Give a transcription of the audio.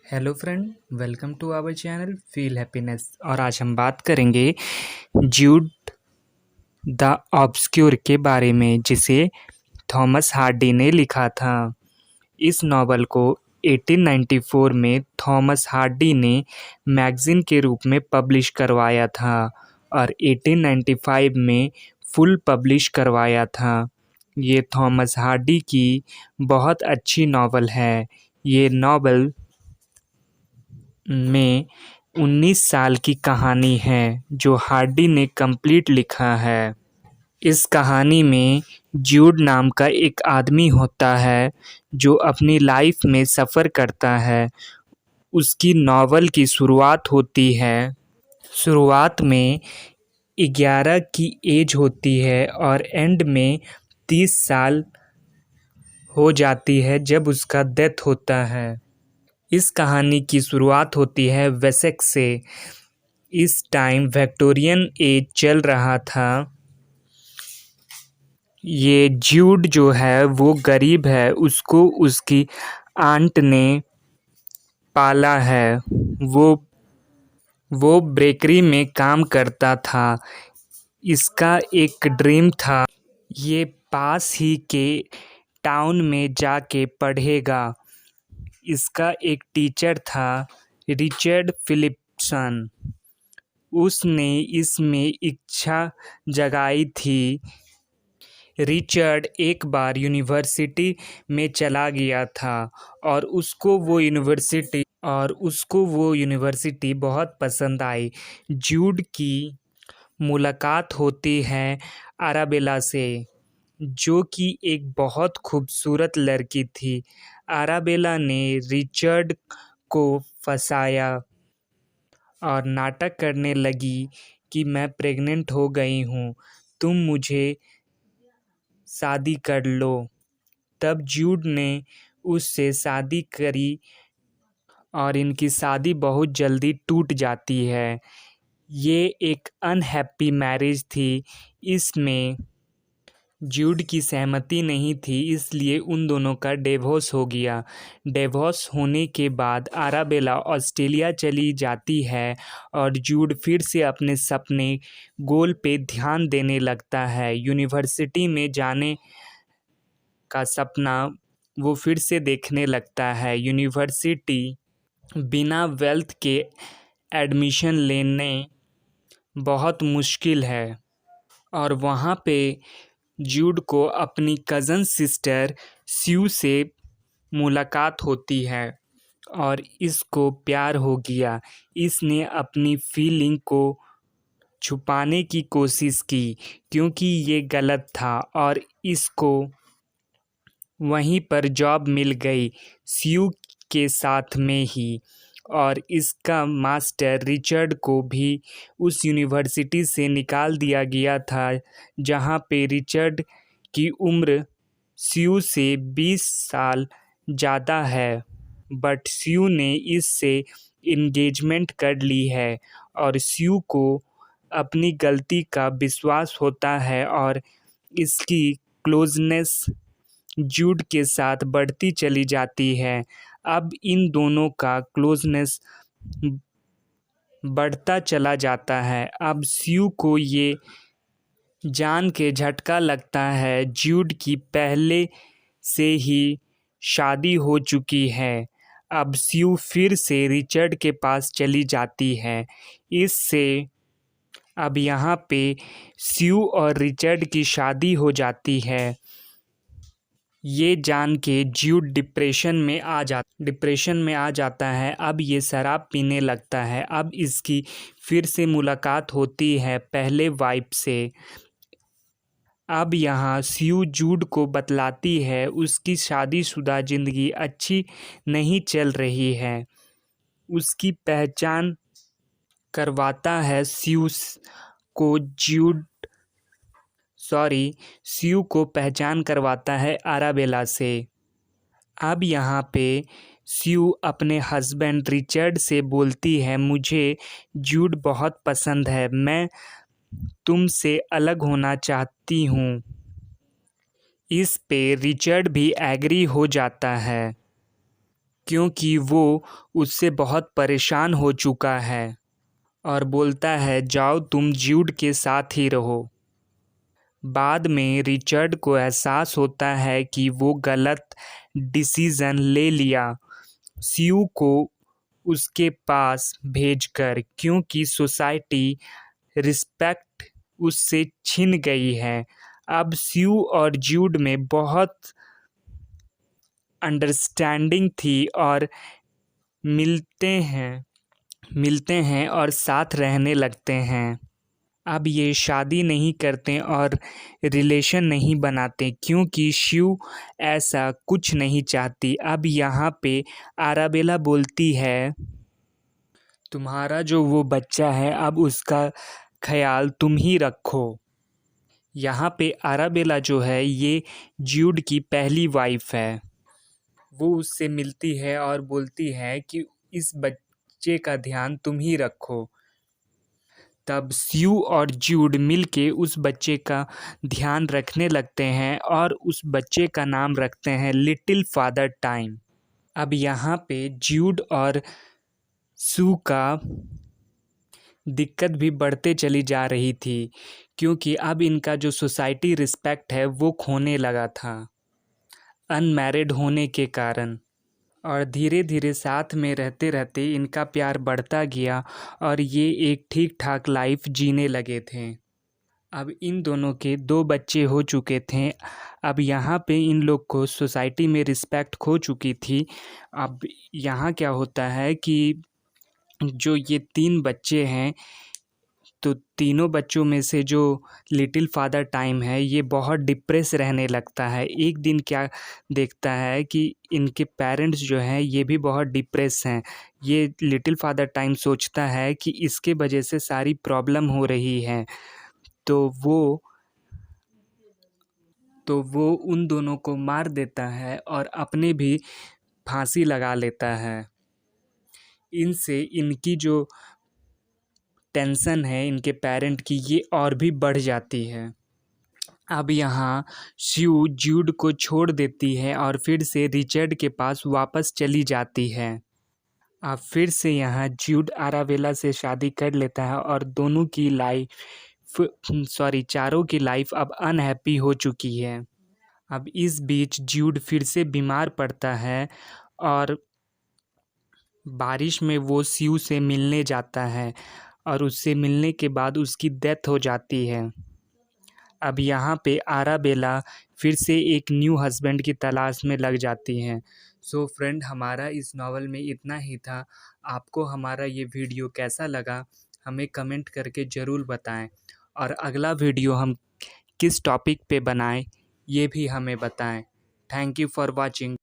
Hello friend, welcome to our channel feel happiness. और आज हम बात करेंगे ज्यूड द ऑब्सक्योर के बारे में, जिसे थॉमस हार्डी ने लिखा था। इस नावल को 1894 में थॉमस हार्डी ने मैगज़ीन के रूप में पब्लिश करवाया था और 1895 में फुल पब्लिश करवाया था। ये थॉमस हार्डी की बहुत अच्छी नावल है। ये नावल में 19 साल की कहानी है जो हार्डी ने कंप्लीट लिखा है। इस कहानी में ज्यूड नाम का एक आदमी होता है जो अपनी लाइफ में सफ़र करता है। उसकी नावल की शुरुआत होती है। शुरुआत में 11 की एज होती है और एंड में 30 साल हो जाती है जब उसका डेथ होता है। इस कहानी की शुरुआत होती है वेसेक्स से। इस टाइम विक्टोरियन एज चल रहा था। ये ज्यूड जो है वो गरीब है, उसको उसकी आंट ने पाला है। वो बेकरी में काम करता था। इसका एक ड्रीम था, ये पास ही के टाउन में जाके पढ़ेगा। इसका एक टीचर था रिचर्ड फिलिप्सन। उसने इसमें इच्छा जगाई थी। रिचर्ड एक बार यूनिवर्सिटी में चला गया था और उसको वो यूनिवर्सिटी बहुत पसंद आई। ज्यूड की मुलाकात होती है अराबेला से, जो कि एक बहुत खूबसूरत लड़की थी। अराबेला ने रिचर्ड को फंसाया और नाटक करने लगी कि मैं प्रेग्नेंट हो गई हूँ, तुम मुझे शादी कर लो। तब ज्यूड ने उससे शादी करी और इनकी शादी बहुत जल्दी टूट जाती है। ये एक अनहैप्पी मैरिज थी। इसमें ज्यूड की सहमति नहीं थी, इसलिए उन दोनों का डिवोर्स हो गया। डिवोर्स होने के बाद अराबेला ऑस्ट्रेलिया चली जाती है और ज्यूड फिर से अपने सपने गोल पे ध्यान देने लगता है। यूनिवर्सिटी में जाने का सपना वो फिर से देखने लगता है। यूनिवर्सिटी बिना वेल्थ के एडमिशन लेने बहुत मुश्किल है और वहाँ पे ज्यूड को अपनी कज़न सिस्टर स्यू से मुलाकात होती है और इसको प्यार हो गया। इसने अपनी फीलिंग को छुपाने की कोशिश की क्योंकि ये गलत था और इसको वहीं पर जॉब मिल गई स्यू के साथ में ही। और इसका मास्टर रिचर्ड को भी उस यूनिवर्सिटी से निकाल दिया गया था जहाँ पे रिचर्ड की उम्र स्यू से 20 साल ज़्यादा है। बट स्यू ने इससे इंगेजमेंट कर ली है और स्यू को अपनी गलती का विश्वास होता है और इसकी क्लोजनेस ज्यूड के साथ बढ़ती चली जाती है। अब इन दोनों का क्लोजनेस बढ़ता चला जाता है। अब स्यू को ये जान के झटका लगता है ज्यूड की पहले से ही शादी हो चुकी है। अब स्यू फिर से रिचर्ड के पास चली जाती है। इससे अब यहाँ पे स्यू और रिचर्ड की शादी हो जाती है। ये जान के ज्यूड डिप्रेशन में आ जाता है। अब ये शराब पीने लगता है। अब इसकी फिर से मुलाकात होती है पहले वाइफ से। अब यहाँ स्यू ज्यूड को बतलाती है उसकी शादीशुदा ज़िंदगी अच्छी नहीं चल रही है। उसकी पहचान करवाता है को ज्यूड स्यू को पहचान करवाता है अराबेला से। अब यहाँ पे स्यू अपने हस्बैंड रिचर्ड से बोलती है, मुझे ज्यूड बहुत पसंद है, मैं तुमसे अलग होना चाहती हूँ। इस पे रिचर्ड भी एग्री हो जाता है। क्योंकि वो उससे बहुत परेशान हो चुका है और बोलता है जाओ तुम ज्यूड के साथ ही रहो। बाद में रिचर्ड को एहसास होता है कि वो गलत डिसीज़न ले लिया स्यू को उसके पास भेजकर, क्योंकि सोसाइटी रिस्पेक्ट उससे छिन गई है। अब स्यू और ज्यूड में बहुत अंडरस्टैंडिंग थी और मिलते हैं और साथ रहने लगते हैं। अब ये शादी नहीं करते और रिलेशन नहीं बनाते क्योंकि शिव ऐसा कुछ नहीं चाहती। अब यहाँ पे आराबेला बोलती है तुम्हारा जो वो बच्चा है अब उसका ख्याल तुम ही रखो। यहाँ पे आराबेला जो है ये ज्यूड की पहली वाइफ है। वो उससे मिलती है और बोलती है कि इस बच्चे का ध्यान तुम ही रखो। तब स्यू और ज्यूड मिलके उस बच्चे का ध्यान रखने लगते हैं और उस बच्चे का नाम रखते हैं लिटिल फादर टाइम। अब यहाँ पे ज्यूड और स्यू का दिक्कत भी बढ़ते चली जा रही थी क्योंकि अब इनका जो सोसाइटी रिस्पेक्ट है वो खोने लगा था अनमैरिड होने के कारण। और धीरे धीरे साथ में रहते रहते इनका प्यार बढ़ता गया और ये एक ठीक ठाक लाइफ जीने लगे थे। अब इन दोनों के 2 बच्चे हो चुके थे। अब यहाँ पे इन लोग को सोसाइटी में रिस्पेक्ट खो चुकी थी। अब यहाँ क्या होता है कि जो ये 3 बच्चे हैं तो तीनों बच्चों में से जो लिटिल फादर टाइम है ये बहुत डिप्रेस रहने लगता है। एक दिन क्या देखता है कि इनके पेरेंट्स जो हैं ये भी बहुत डिप्रेस हैं। ये लिटिल फादर टाइम सोचता है कि इसके वजह से सारी प्रॉब्लम हो रही है, तो वो उन दोनों को मार देता है और अपने भी फांसी लगा लेता है। इनसे इनकी जो टेंशन है इनके पेरेंट की ये और भी बढ़ जाती है। अब यहाँ स्यू ज्यूड को छोड़ देती है और फिर से रिचर्ड के पास वापस चली जाती है। अब फिर से यहाँ ज्यूड आराबेला से शादी कर लेता है और दोनों की चारों की लाइफ अब अनहैप्पी हो चुकी है। अब इस बीच ज्यूड फिर से बीमार पड़ता है और बारिश में वो स्यू से मिलने जाता है और उससे मिलने के बाद उसकी डेथ हो जाती है। अब यहाँ पे आराबेला फिर से एक न्यू हस्बैंड की तलाश में लग जाती हैं। सो फ्रेंड, हमारा इस नावल में इतना ही था। आपको हमारा ये वीडियो कैसा लगा हमें कमेंट करके ज़रूर बताएं और अगला वीडियो हम किस टॉपिक पे बनाएं ये भी हमें बताएं। Thank you for watching.